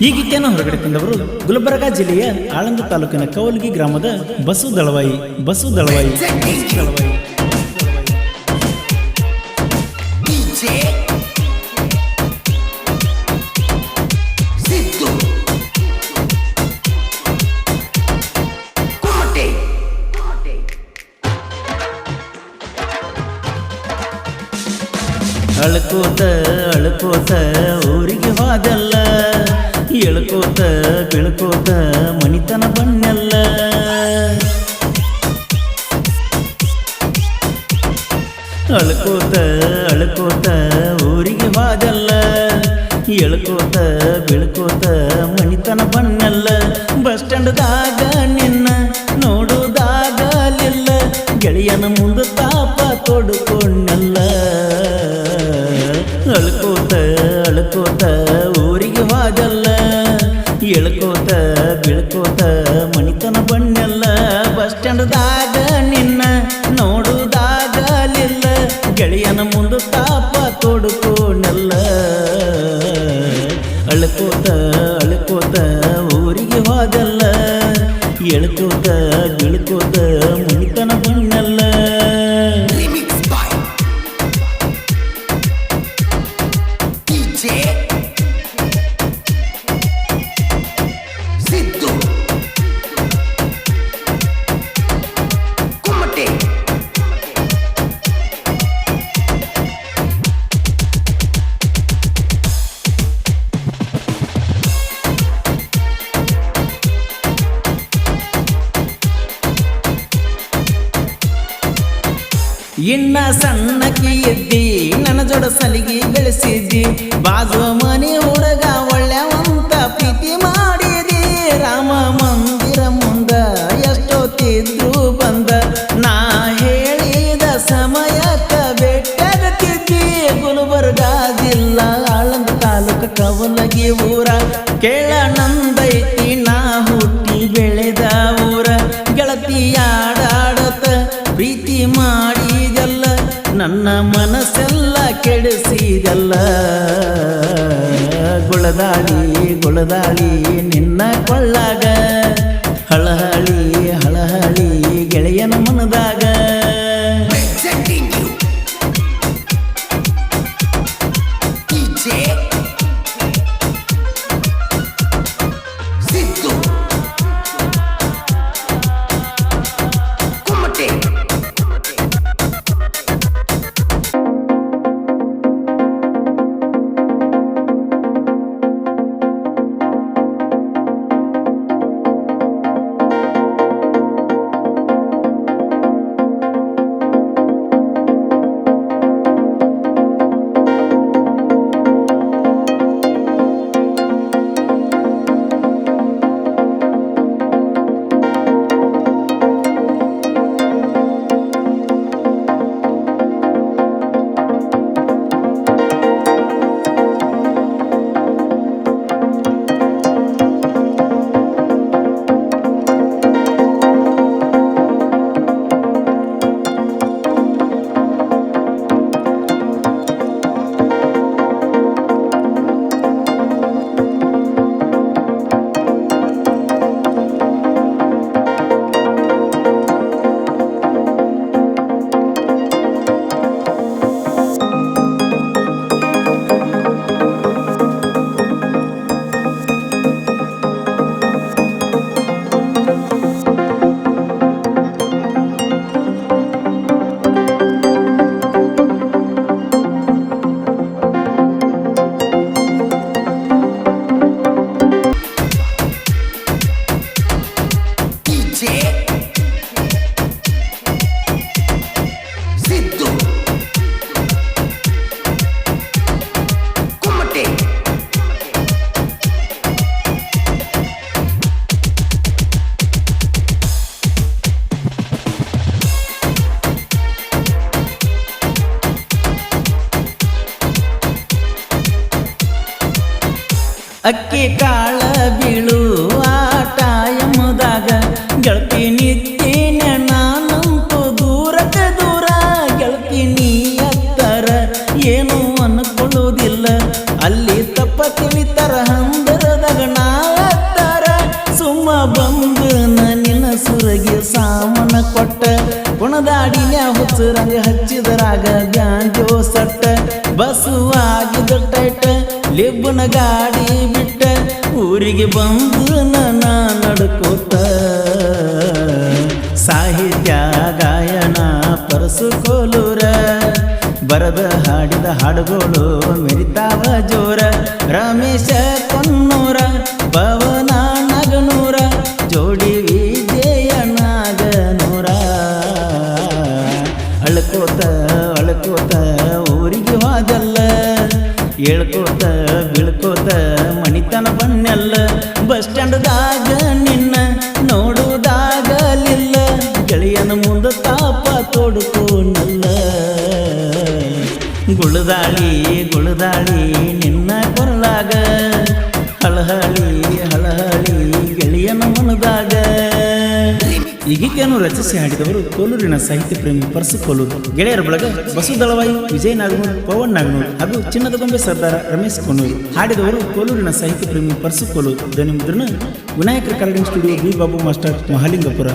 ಈ ಗೀತೆಯನ್ನು ಹೊರಗಡೆ ತಂದವರು ಗುಲ್ಬರ್ಗಾ ಜಿಲ್ಲೆಯ ಆಳಂದ ತಾಲೂಕಿನ ಕೌಲ್ಗಿ ಗ್ರಾಮದ ಬಸು ದಳವಾಯಿ. ಅಳ್ಕೋತ ಊರಿಗೆ ಹೋದಲ್ಲ, ಎಳ್ಕೋತ ಬೀಳ್ಕೋತ ಮನಿತನ ಬಣ್ಣಲ್ಲ. ಅಳ್ಕೋತ ಊರಿಗೆ ಹೋದಲ್ಲ, ಎಳ್ಕೋತ ಬೀಳ್ಕೋತ ಮನಿತನ ಬಣ್ಣಲ್ಲ. ಬಸ್ ಸ್ಟ್ಯಾಂಡ್ದಾಗ ನಿನ್ನ ನೋಡುದಾಗಲಿಲ್ಲ, ಗೆಳೆಯನ ಮುಂದೆ ತಾಪ ತೊಡ್ಕೊಂಡಲ್ಲ. ಅಳ್ಕೋತ ಊರಿಗೆ ಹೋದಲ್ಲ, ಎಳ್ಕೋತ ಬೀಳ್ಕೋತ ಮನಿತನ ಬಣ್ಣಲ್ಲ. ಬಸ್ ಸ್ಟ್ಯಾಂಡ್ದಾಗ ನಿನ್ನ ನೋಡುದಾಗಲಿಲ್ಲ, ಗೆಳೆಯನ ಮುಂದೆ ತಾಪ ತೊಡ್ಕೊಂಡಲ್ಲ. ಅಳ್ಕೋತ ಊರಿಗೆ ಹೋದಲ್ಲ, ಎಳ್ಕೋತ ಬೀಳ್ಕೋತ ಮನಿತನ ಬಣ್ಣಲ್ಲ. ಇನ್ನ ಸಣ್ಣಕಿ ಇದ್ದಿ, ನನ್ನ ಜೋಡ ಸಲಿಗೆ ಬೆಳೆಸಿದ್ದಿ. ಬಾಜು ಮನೆ ಹುಡುಗ ಒಳ್ಳೆವಂತ ಪ್ರೀತಿ ಮಾಡಿದಿ. ರಾಮ ಮಂದಿರ ಮುಂದ ಎಷ್ಟೊತ್ತಿದ್ರು ಬಂದ, ನಾ ಹೇಳಿದ ಸಮಯಕ್ಕ ಬೆಟ್ಟಗತ್ತಿದ್ದಿ. ಗುಲ್ಬರ್ಗ ಜಿಲ್ಲಾ ಆಳಂದ ತಾಲೂಕು ಕವಲಗಿ ಊರ, ಕೇಳ ನಂದೈತಿ ನಾ ಹುಟ್ಟಿ ಬೆಳೆದ ಊರ. ಗೆಳತಿಯಾಡಾಡತ ಪ್ರೀತಿ ಮಾಡಿದಲ್ಲ, ನನ್ನ ಮನಸ್ಸೆಲ್ಲ ಕೆಡಿಸಿದಲ್ಲ. ಗುಳದಾಳಿ ನಿನ್ನ ಕೊಳ್ಳಾಗ, ಹಳಹಳಿ ಗೆಳೆಯನ ಮನದಾಗ. ಅಕ್ಕಿ ಕಾಳ ಬೀಳು ಆಟ ಎಂಬುದಾಗ, ಗೆಳತಿ ನಿತ್ತೀನ ನಾನಂತೂ ದೂರಕ್ಕೆ ದೂರ. ಗೆಳತಿ ನೀ ಎತ್ತರ ಏನು ಅನ್ಕೊಳ್ಳುವುದಿಲ್ಲ, ಅಲ್ಲಿ ತಪ್ಪ ತಿಳಿತರ ಹಂದರದಾಗ ದಾಡಿನ ಹುಚ್ಚರಂಗ ಹಚ್ಚಿದರಾಗ ಬ್ಯಾಂಜೋ ಸಟ್ಟ ಬಸುವಾಗಿದ್ದ ಟೈಟ ಲಿಬ್ಬನ ಗಾಡಿ ಬಿಟ್ಟ ಊರಿಗೆ ಬಂದು ನನ್ನ ನಡ್ಕೋತ ಸಾಹಿತ್ಯ ಗಾಯನ ಪರಸು ಕೋಲೂರ ಬರದ ಹಾಡಿದ ಹಾಡುಗಳು ಮೆರಿತಾವ ಜೋರ ರಮೇಶ ಕೊನ್ನೂರ ಪವನ ನಗನೂರ ಜೋಡಿ ವಿಜಯ ನಾಗನೂರ ಅಳ್ಕೋತ ಅಳ್ಕೋತ ಊರಿಗೆ ಹೋದಲ್ಲ ಹೇಳ್ಕೋತ ಬೀಳ್ಕೋತ ಮಣಿತನ ಬನ್ನೆಲ್ಲ ಬಸ್ ಸ್ಟ್ಯಾಂಡ್ದಾಗ ನಿನ್ನ ನೋಡುವುದಾಗಲಿಲ್ಲ ಗೆಳೆಯನ ಮುಂದೆ ತಾಪ ತೋಡುಕೋನಲ್ಲ ಗುಳದಾಳಿ ಗುಳದಾಳಿ ನಿನ್ನ ಕೊರಳಾಗ ಹಳಹಳಿ ಹಳಹಳಿ ಗೆಳೆಯನ ಮನದಾಗ ಈ ಗೀತೆಯನ್ನು ರಚಿಸಿ ಹಾಡಿದವರು ಕೋಲೂರಿನ ಸಾಹಿತ್ಯ ಪ್ರೇಮಿ ಪರಸು ಕೋಲೂರು. ಗೆಳೆಯರ ಬಳಗ ಬಸು ದಳವಾಯಿ, ವಿಜಯ್ ನಾಗನೂರ್, ಪವನ್ ನಾಗನೂರ್ ಹಾಗೂ ಚಿನ್ನದ ಗೊಂಬೆ ಸರ್ದಾರ ರಮೇಶ್ ಕೊನ್ನೂರು. ಹಾಡಿದವರು ಕೋಲೂರಿನ ಸಾಹಿತ್ಯ ಪ್ರೇಮಿ ಪರಸು ಕೋಲೂರು. ಧ್ವನಿ ಮುದ್ರಣ Vinayaka recording studio, B Babu master, Mahalingapura.